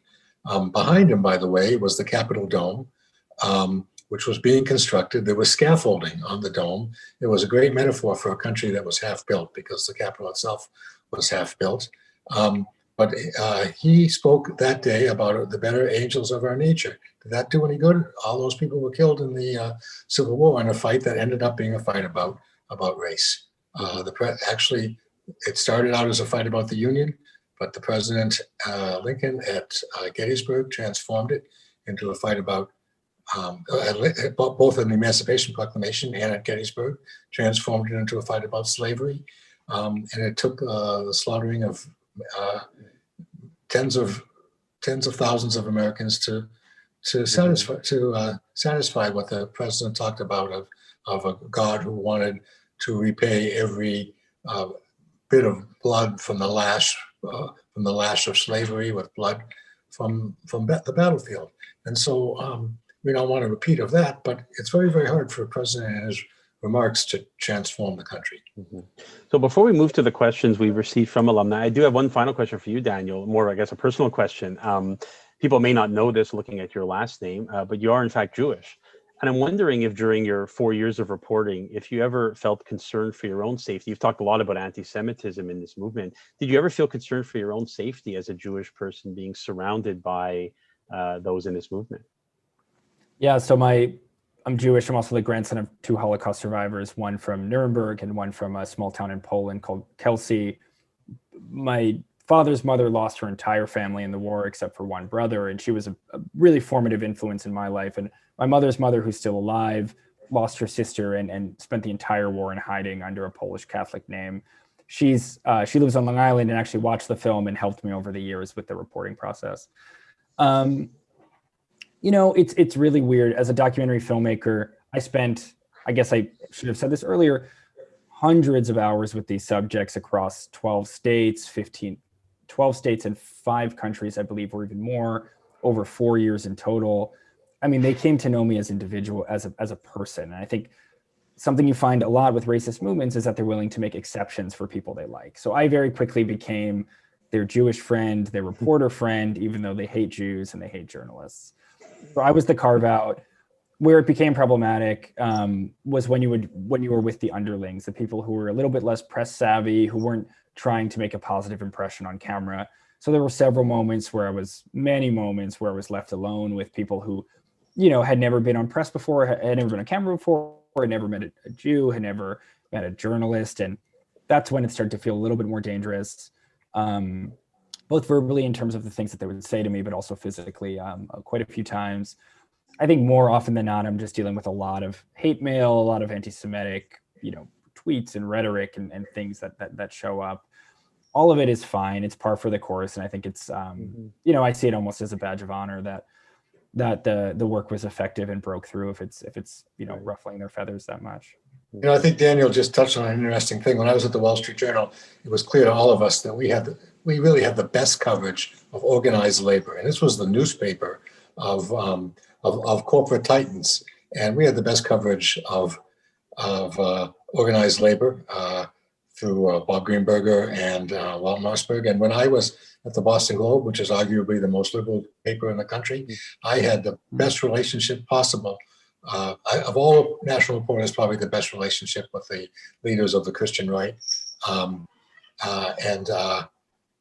Behind him, by the way, was the Capitol Dome, which was being constructed. There was scaffolding on the dome. It was a great metaphor for a country that was half built because the Capitol itself was half built. But he spoke that day about the better angels of our nature. Did that do any good? All those people were killed in the Civil War in a fight that ended up being a fight about race. Actually, it started out as a fight about the Union, but the President Lincoln at Gettysburg transformed it into a fight about both in the Emancipation Proclamation and at Gettysburg, transformed it into a fight about slavery. And it took the slaughtering of tens of thousands of Americans to satisfy what the president talked about of a God who wanted to repay every bit of blood from the lash of slavery with blood from the battlefield. And so we don't want a repeat of that, but it's very, very hard for a president and his remarks to transform the country. Mm-hmm. So before we move to the questions we've received from alumni, I do have one final question for you, Daniel, more, I guess, a personal question. People may not know this looking at your last name, but you are in fact Jewish. And I'm wondering if during your 4 years of reporting, if you ever felt concern for your own safety. You've talked a lot about anti-Semitism in this movement. Did you ever feel concerned for your own safety as a Jewish person being surrounded by those in this movement? Yeah, so I'm Jewish. I'm also the grandson of two Holocaust survivors, one from Nuremberg and one from a small town in Poland called Kelsey. My father's mother lost her entire family in the war except for one brother, and she was a really formative influence in my life. And my mother's mother, who's still alive, lost her sister and spent the entire war in hiding under a Polish Catholic name. She lives on Long Island and actually watched the film and helped me over the years with the reporting process. You know, it's really weird. As a documentary filmmaker, I guess I should have said this earlier, hundreds of hours with these subjects across 12 states and 5 countries, I believe, or even more, over 4 years in total. I mean, they came to know me as a person. And I think something you find a lot with racist movements is that they're willing to make exceptions for people they like. So I very quickly became their Jewish friend, their reporter friend, even though they hate Jews and they hate journalists. So I was the carve out. Where it became problematic was when you were with the underlings, the people who were a little bit less press savvy, who weren't trying to make a positive impression on camera. So there were many moments where I was left alone with people who, you know, had never been on press before, had never been on camera before, had never met a Jew, had never met a journalist. And that's when it started to feel a little bit more dangerous, both verbally in terms of the things that they would say to me, but also physically quite a few times. I think more often than not, I'm just dealing with a lot of hate mail, a lot of anti-Semitic, you know, tweets and rhetoric and things that show up. All of it is fine. It's par for the course. And I think it's, you know, I see it almost as a badge of honor that the work was effective and broke through if it's, you know, ruffling their feathers that much. You know, I think Daniel just touched on an interesting thing. When I was at the Wall Street Journal, it was clear to all of us that we really had the best coverage of organized labor. And this was the newspaper of corporate titans. And we had the best coverage of organized labor through Bob Greenberger and Walt Mossberg. And when I was at the Boston Globe, which is arguably the most liberal paper in the country, I had the best relationship possible. Of all national reporters, probably the best relationship with the leaders of the Christian right.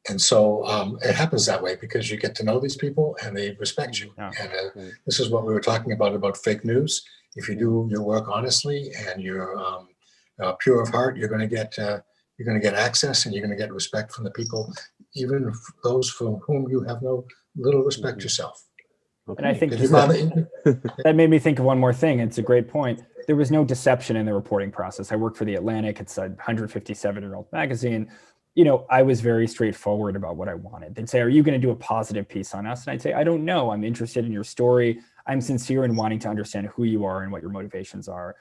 And so it happens that way because you get to know these people and they respect you. Yeah. And this is what we were talking about fake news. If you do your work honestly and you're pure of heart, you're going to get access and you're going to get respect from the people, even those for whom you have little respect yourself. Okay. And I think that made me think of one more thing. It's a great point. There was no deception in the reporting process. I worked for The Atlantic. It's a 157-year-old magazine. You know, I was very straightforward about what I wanted. They'd say, are you going to do a positive piece on us? And I'd say, I don't know. I'm interested in your story. I'm sincere in wanting to understand who you are and what your motivations are.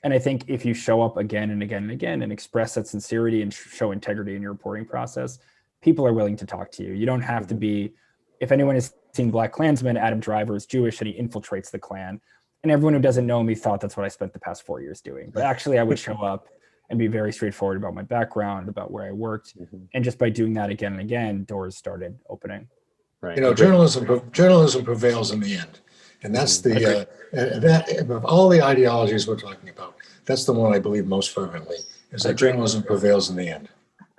And I think if you show up again and again and again and express that sincerity and show integrity in your reporting process, people are willing to talk to you. You don't have to be, if anyone has seen Black Klansman, Adam Driver is Jewish and he infiltrates the Klan. And everyone who doesn't know me thought that's what I spent the past 4 years doing. But actually I would show up and be very straightforward about my background, about where I worked. And just by doing that again and again, doors started opening. Right. You know, journalism prevails in the end. And that's that of all the ideologies we're talking about, that's the one I believe most fervently, is that journalism prevails in the end.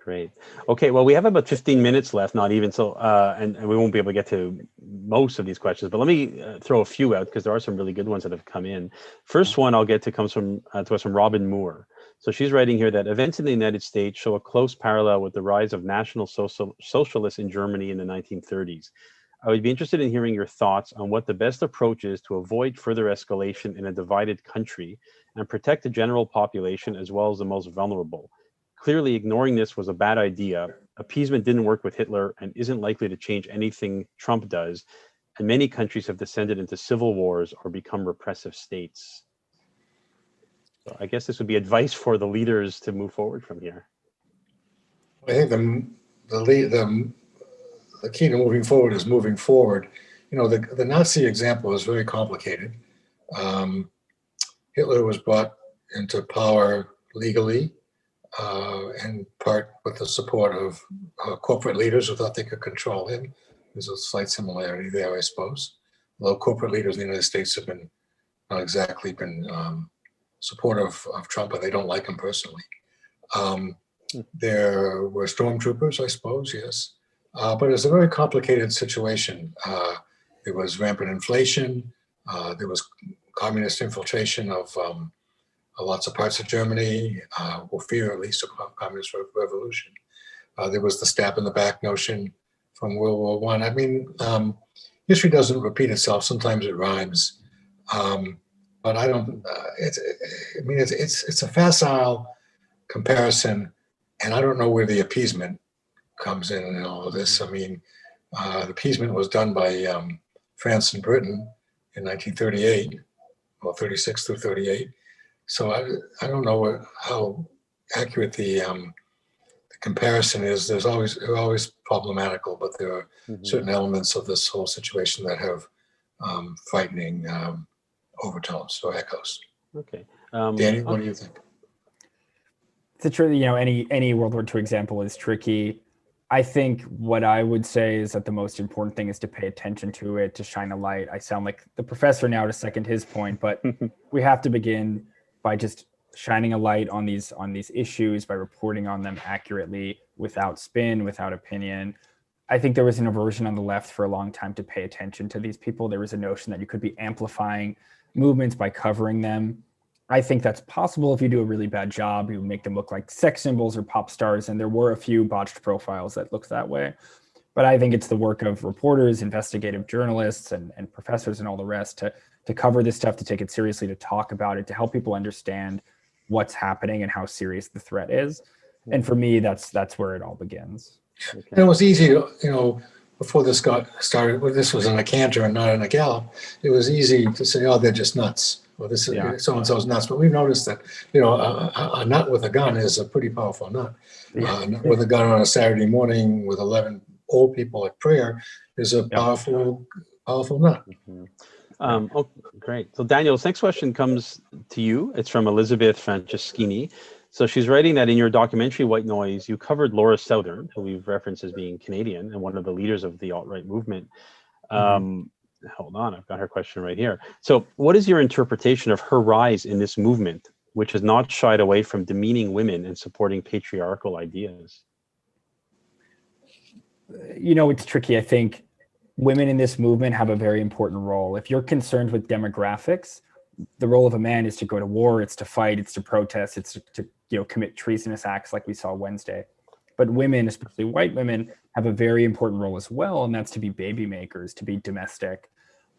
Great. Okay, well, we have about 15 minutes left, not even so, and we won't be able to get to most of these questions, but let me throw a few out because there are some really good ones that have come in. First one I'll get to comes to us from Robin Moore. So she's writing here that events in the United States show a close parallel with the rise of National Socialists in Germany in the 1930s. I would be interested in hearing your thoughts on what the best approach is to avoid further escalation in a divided country and protect the general population as well as the most vulnerable. Clearly, ignoring this was a bad idea. Appeasement didn't work with Hitler and isn't likely to change anything Trump does. And many countries have descended into civil wars or become repressive states. So I guess this would be advice for the leaders to move forward from here. I think the key to moving forward is moving forward. You know, the Nazi example is very complicated. Hitler was brought into power legally, in part with the support of corporate leaders who thought they could control him. There's a slight similarity there, I suppose. Although corporate leaders in the United States have been not exactly been supportive of Trump, and they don't like him personally. There were stormtroopers, I suppose, yes. But it's a very complicated situation. There was rampant inflation. There was communist infiltration of lots of parts of Germany, or fear at least of communist revolution. There was the stab in the back notion from World War One. I mean, history doesn't repeat itself. Sometimes it rhymes. But I don't. It's a facile comparison, and I don't know where the appeasement comes in all of this. I mean, the appeasement was done by France and Britain in 1938, well, 36 through 38. So I don't know how accurate the comparison is. They're always problematical, but there are certain elements of this whole situation that have frightening overtones or echoes. Okay. Danny, what do you think? It's true, any World War II example is tricky. I think what I would say is that the most important thing is to pay attention to it, to shine a light. I sound like the professor now to second his point, but we have to begin by just shining a light on these issues, by reporting on them accurately, without spin, without opinion. I think there was an aversion on the left for a long time to pay attention to these people. There was a notion that you could be amplifying movements by covering them. I think that's possible if you do a really bad job. You make them look like sex symbols or pop stars, and there were a few botched profiles that looked that way. But I think it's the work of reporters, investigative journalists, and professors and all the rest to cover this stuff, to take it seriously, to talk about it, to help people understand what's happening and how serious the threat is. And for me, that's where it all begins. Okay. And it was easy, before this got started, well, this was in a canter and not in a gallop. It was easy to say, oh, they're just nuts. Well, this is so-and-so's nuts. But we've noticed that, a nut with a gun is a pretty powerful nut. With a gun on a Saturday morning with 11 old people at prayer is a powerful nut. Oh, great. So Daniel, this next question comes to you. It's from Elizabeth Franceschini. So she's writing that in your documentary, White Noise, you covered Laura Southern, who we've referenced as being Canadian and one of the leaders of the alt-right movement. Hold on, I've got her question right here. So what is your interpretation of her rise in this movement, which has not shied away from demeaning women and supporting patriarchal ideas? It's tricky. I think women in this movement have a very important role. If you're concerned with demographics, the role of a man is to go to war, it's to fight, it's to protest, it's to commit treasonous acts like we saw Wednesday. But women, especially white women, have a very important role as well, and that's to be baby makers, to be domestic.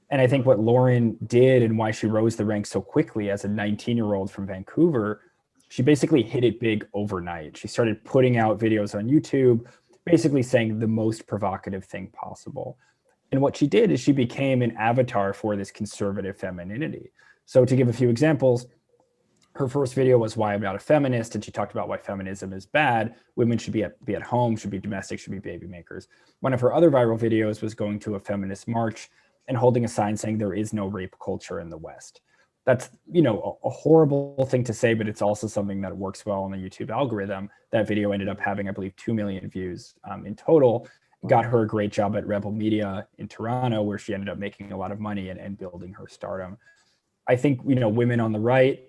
And I think what Lauren did and why she rose the ranks so quickly as a 19-year-old from Vancouver, she basically hit it big overnight. She started putting out videos on YouTube, basically saying the most provocative thing possible. And what she did is she became an avatar for this conservative femininity. So to give a few examples, her first video was why I'm not a feminist, and she talked about why feminism is bad. Women should be at home, should be domestic, should be baby makers. One of her other viral videos was going to a feminist march and holding a sign saying there is no rape culture in the West. That's, a horrible thing to say, but it's also something that works well on the YouTube algorithm. That video ended up having, I believe, 2 million views in total. Got her a great job at Rebel Media in Toronto, where she ended up making a lot of money and building her stardom. I think, women on the right,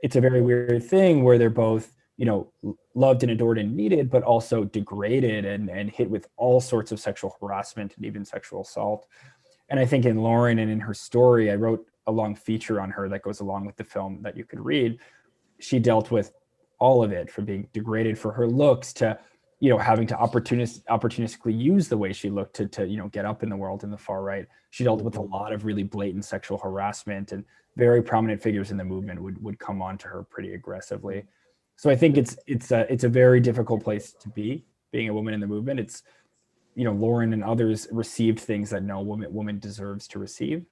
it's a very weird thing where they're both, loved and adored and needed, but also degraded and hit with all sorts of sexual harassment and even sexual assault. And I think in Lauren and in her story, I wrote a long feature on her that goes along with the film that you could read. She dealt with all of it, from being degraded for her looks to, having to opportunistically use the way she looked to get up in the world in the far right. She dealt with a lot of really blatant sexual harassment, and very prominent figures in the movement would come on to her pretty aggressively. So I think it's a very difficult place to be, being a woman in the movement. It's, Lauren and others received things that no woman deserves to receive.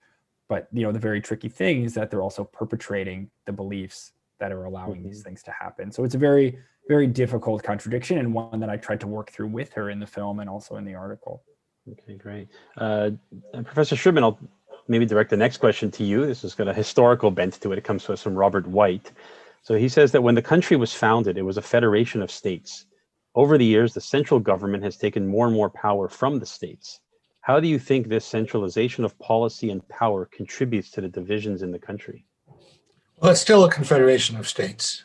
But, the very tricky thing is that they're also perpetrating the beliefs that are allowing these things to happen. So it's a very, very difficult contradiction, and one that I tried to work through with her in the film and also in the article. Okay, great. Professor Shribman, I'll maybe direct the next question to you. This has got a historical bent to it. It comes to us from Robert White. So he says that when the country was founded, it was a federation of states. Over the years, the central government has taken more and more power from the states. How do you think this centralization of policy and power contributes to the divisions in the country? Well, it's still a confederation of states.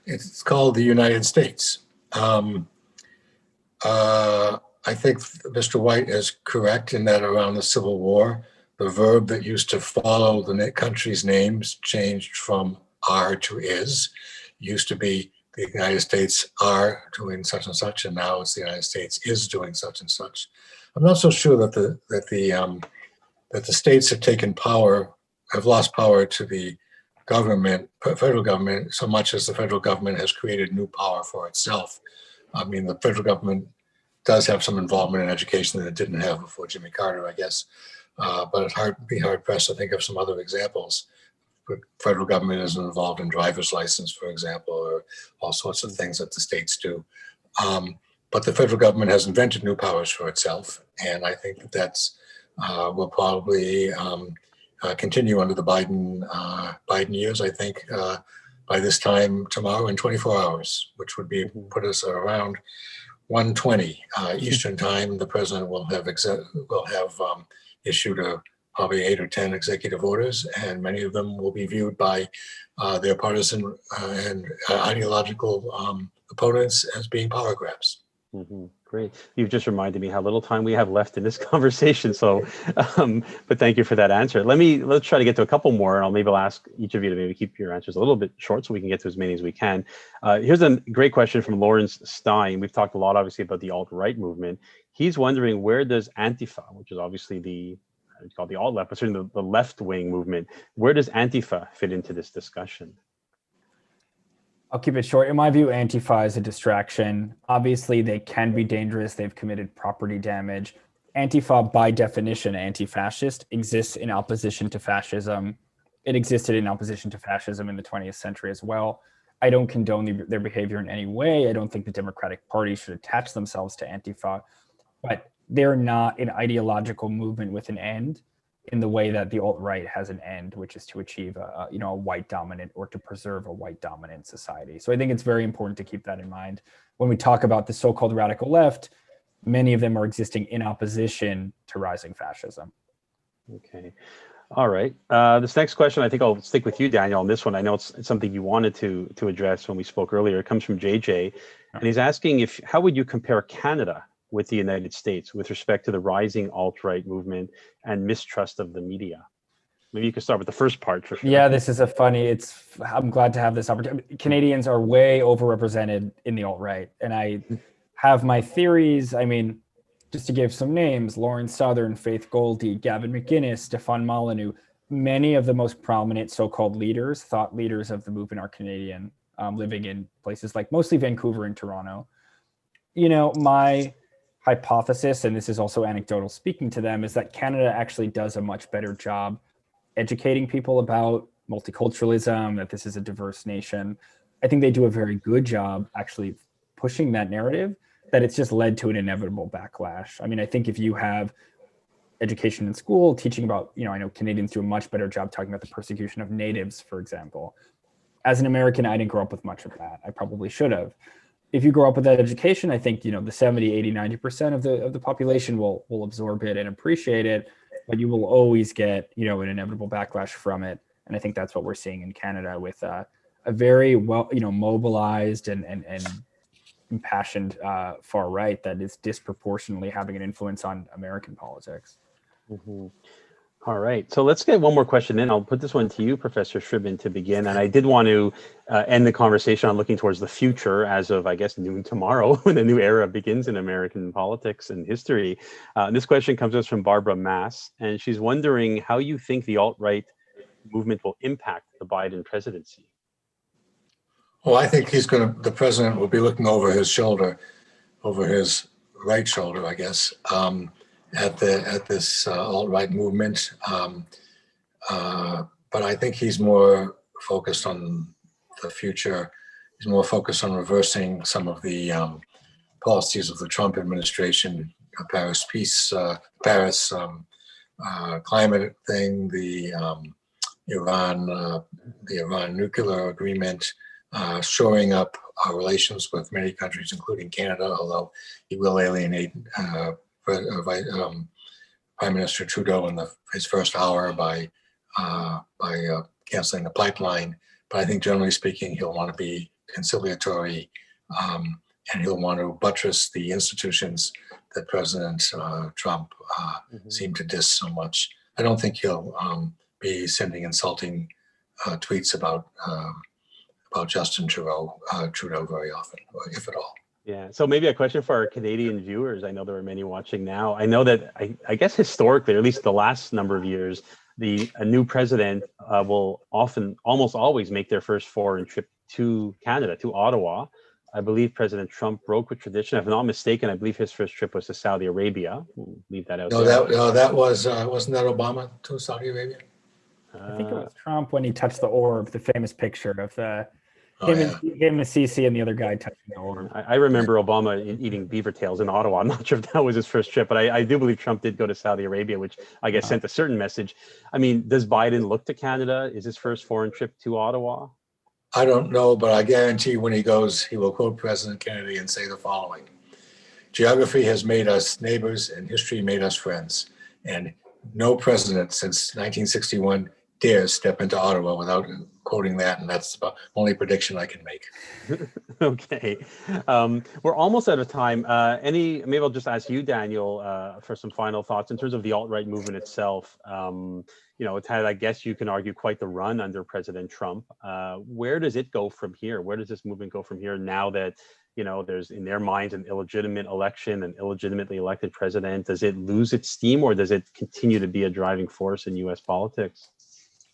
It's called the United States. I think Mr. White is correct in that around the Civil War, the verb that used to follow the country's names changed from are to is. It used to be the United States are doing such and such, and now it's the United States is doing such and such. I'm not so sure that the states have taken power, have lost power to the government, federal government, so much as the federal government has created new power for itself. I mean, the federal government does have some involvement in education that it didn't have before Jimmy Carter, I guess. But it's be hard pressed to think of some other examples. The federal government isn't involved in driver's license, for example, or all sorts of things that the states do. But the federal government has invented new powers for itself, and I think that that's will probably continue under the Biden years. I think by this time tomorrow in 24 hours, which would be put us around 1:20 Eastern time, the president will have issued probably 8 or 10 executive orders, and many of them will be viewed by their partisan and ideological opponents as being power grabs. Great. You've just reminded me how little time we have left in this conversation. So, but thank you for that answer. Let's try to get to a couple more, and I'll ask each of you to maybe keep your answers a little bit short so we can get to as many as we can. Here's a great question from Lawrence Stein. We've talked a lot, obviously, about the alt-right movement. He's wondering, where does Antifa, which is obviously it's called the alt-left, but certainly the left-wing movement, where does Antifa fit into this discussion? I'll keep it short. In my view, Antifa is a distraction. Obviously, they can be dangerous. They've committed property damage. Antifa, by definition, anti-fascist, exists in opposition to fascism. It existed in opposition to fascism in the 20th century as well. I don't condone their behavior in any way. I don't think the Democratic Party should attach themselves to Antifa, but they're not an ideological movement with an end in the way that the alt-right has an end, which is to achieve a white dominant, or to preserve a white dominant society. So I think it's very important to keep that in mind. When we talk about the so-called radical left, many of them are existing in opposition to rising fascism. Okay. All right. This next question, I think I'll stick with you, Daniel, on this one. I know it's something you wanted to address when we spoke earlier. It comes from JJ, and he's asking how would you compare Canada with the United States with respect to the rising alt-right movement and mistrust of the media? Maybe you could start with the first part for sure. Yeah, this is I'm glad to have this opportunity. Canadians are way overrepresented in the alt-right, and I have my theories. I mean, just to give some names: Lauren Southern, Faith Goldie, Gavin McInnes, Stefan Molyneux. Many of the most prominent so-called leaders, thought leaders of the movement, are Canadian, living in places like mostly Vancouver and Toronto. My hypothesis, and this is also anecdotal speaking to them, is that Canada actually does a much better job educating people about multiculturalism, that this is a diverse nation. I think they do a very good job actually pushing that narrative, that it's just led to an inevitable backlash. I mean, I think if you have education in school teaching about, I know Canadians do a much better job talking about the persecution of natives, for example. As an American, I didn't grow up with much of that. I probably should have. If you grow up with that education, I think, the 70, 80, 90% of the population will absorb it and appreciate it, but you will always get, an inevitable backlash from it. And I think that's what we're seeing in Canada with a very mobilized and impassioned far right that is disproportionately having an influence on American politics. Mm-hmm. All right, so let's get one more question in. I'll put this one to you, Professor Shribman, to begin. And I did want to end the conversation on looking towards the future as of, I guess, noon tomorrow, when a new era begins in American politics and history. This question comes to us from Barbara Mass, and she's wondering how you think the alt-right movement will impact the Biden presidency. Well, I think the president will be looking over his shoulder, over his right shoulder, I guess, at this alt-right movement, but I think he's more focused on the future. He's more focused on reversing some of the policies of the Trump administration, Paris peace, Paris climate thing, the Iran nuclear agreement, shoring up our relations with many countries, including Canada, although he will alienate Prime Minister Trudeau in his first hour by canceling the pipeline. But I think generally speaking, he'll want to be conciliatory, and he'll want to buttress the institutions that President Trump seemed to diss so much. I don't think he'll be sending insulting tweets about Justin Trudeau very often, or if at all. Yeah. So maybe a question for our Canadian viewers. I know there are many watching now. I know that I guess historically, or at least the last number of years, a new president will almost always make their first foreign trip to Canada, to Ottawa. I believe President Trump broke with tradition. If I'm not mistaken, I believe his first trip was to Saudi Arabia. We'll leave that out. No, that was wasn't that Obama to Saudi Arabia? I think it was Trump when he touched the orb, the famous picture of the him and Sisi and the other guy touching the orb. I remember Obama eating beaver tails in Ottawa. I'm not sure if that was his first trip, but I do believe Trump did go to Saudi Arabia, which I guess sent a certain message. I mean, does Biden look to Canada? Is his first foreign trip to Ottawa? I don't know, but I guarantee when he goes, he will quote President Kennedy and say the following: "Geography has made us neighbors and history made us friends. And no president since 1961 dares step into Ottawa without quoting that." And that's the only prediction I can make. Okay. We're almost out of time. Maybe I'll just ask you, Daniel, for some final thoughts in terms of the alt-right movement itself. It's had, I guess you can argue, quite the run under President Trump. Where does it go from here? Where does this movement go from here now that, there's in their minds an illegitimate election, an illegitimately elected president? Does it lose its steam, or does it continue to be a driving force in U.S. politics?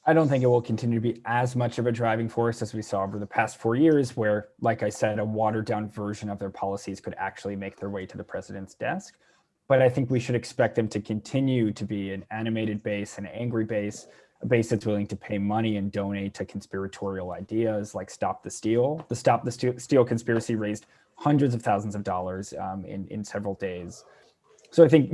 I don't think it will continue to be as much of a driving force as we saw over the past 4 years, where, like I said, a watered down version of their policies could actually make their way to the president's desk. But I think we should expect them to continue to be an animated base, an angry base, a base that's willing to pay money and donate to conspiratorial ideas like Stop the Steal. The Stop the Steal conspiracy raised hundreds of thousands of dollars in several days. So I think,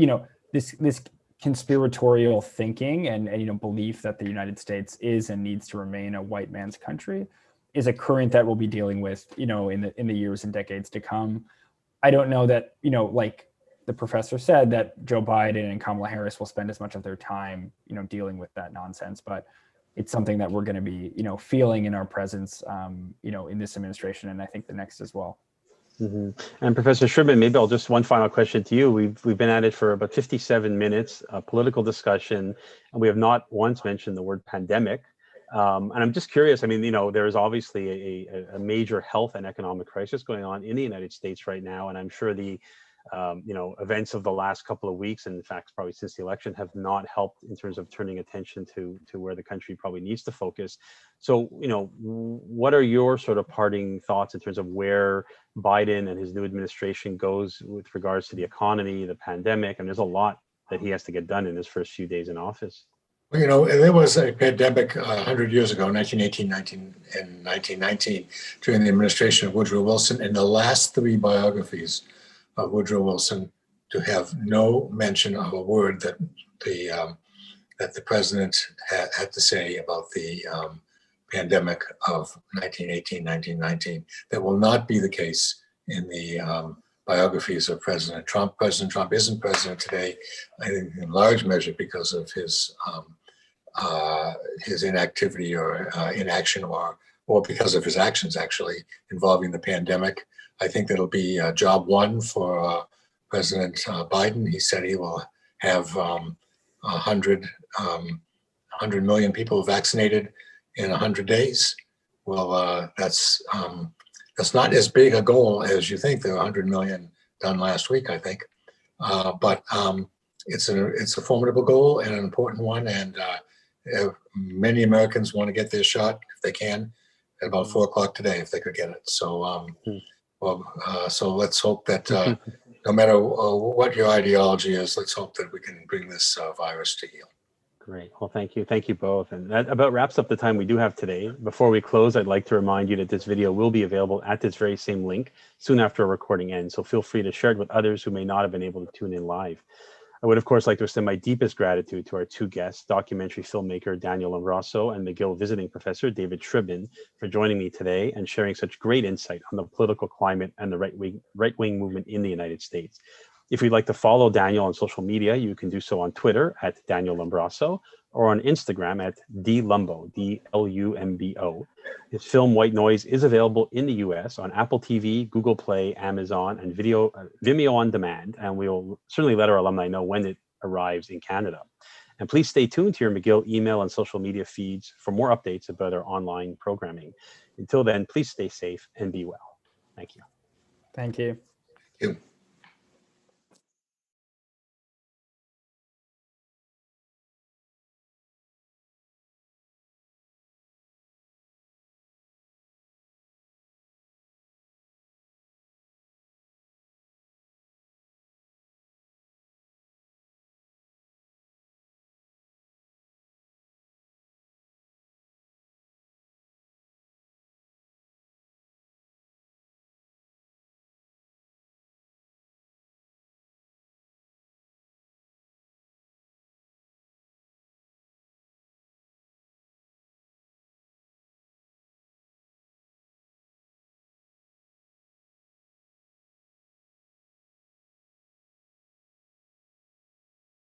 this conspiratorial thinking and belief that the United States is and needs to remain a white man's country is a current that we'll be dealing with, in the years and decades to come. I don't know that, like the professor said, that Joe Biden and Kamala Harris will spend as much of their time, dealing with that nonsense, but it's something that we're going to be, feeling in our presence, in this administration, and I think the next as well. Mm-hmm. And Professor Shribman, maybe I'll just one final question to you. We've been at it for about 57 minutes, political discussion, and we have not once mentioned the word pandemic. And I'm just curious. I mean, there is obviously a major health and economic crisis going on in the United States right now, and I'm sure the events of the last couple of weeks, and in fact, probably since the election, have not helped in terms of turning attention to where the country probably needs to focus. So, what are your sort of parting thoughts in terms of where Biden and his new administration goes with regards to the economy, the pandemic? And there's a lot that he has to get done in his first few days in office. Well, there was a pandemic 100 years ago, 1918, and 1919, during the administration of Woodrow Wilson. And the last three biographies of Woodrow Wilson to have no mention of a word that the president had to say about the pandemic of 1918, 1919. That will not be the case in the biographies of President Trump. President Trump isn't president today, I think, in large measure because of his inactivity or inaction, or because of his actions actually involving the pandemic. I think that'll be job one for President Biden. He said he will have 100 million people vaccinated in 100 days. Well, that's not as big a goal as you think. There are 100 million done last week, I think. But it's a formidable goal and an important one. And many Americans want to get their shot if they can at about 4 o'clock today, if they could get it. So, so let's hope that no matter what your ideology is, let's hope that we can bring this virus to heel. Great. Well, thank you. Thank you both. And that about wraps up the time we do have today. Before we close, I'd like to remind you that this video will be available at this very same link soon after our recording ends. So feel free to share it with others who may not have been able to tune in live. I would, of course, like to extend my deepest gratitude to our two guests, documentary filmmaker Daniel Lombroso and McGill visiting professor David Shribman, for joining me today and sharing such great insight on the political climate and the right-wing movement in the United States. If you'd like to follow Daniel on social media, you can do so on Twitter at Daniel Lombroso, or on Instagram at dlumbo, D-L-U-M-B-O. His film White Noise is available in the US on Apple TV, Google Play, Amazon, and Vimeo on demand. And we'll certainly let our alumni know when it arrives in Canada. And please stay tuned to your McGill email and social media feeds for more updates about our online programming. Until then, please stay safe and be well. Thank you. Thank you. Thank you.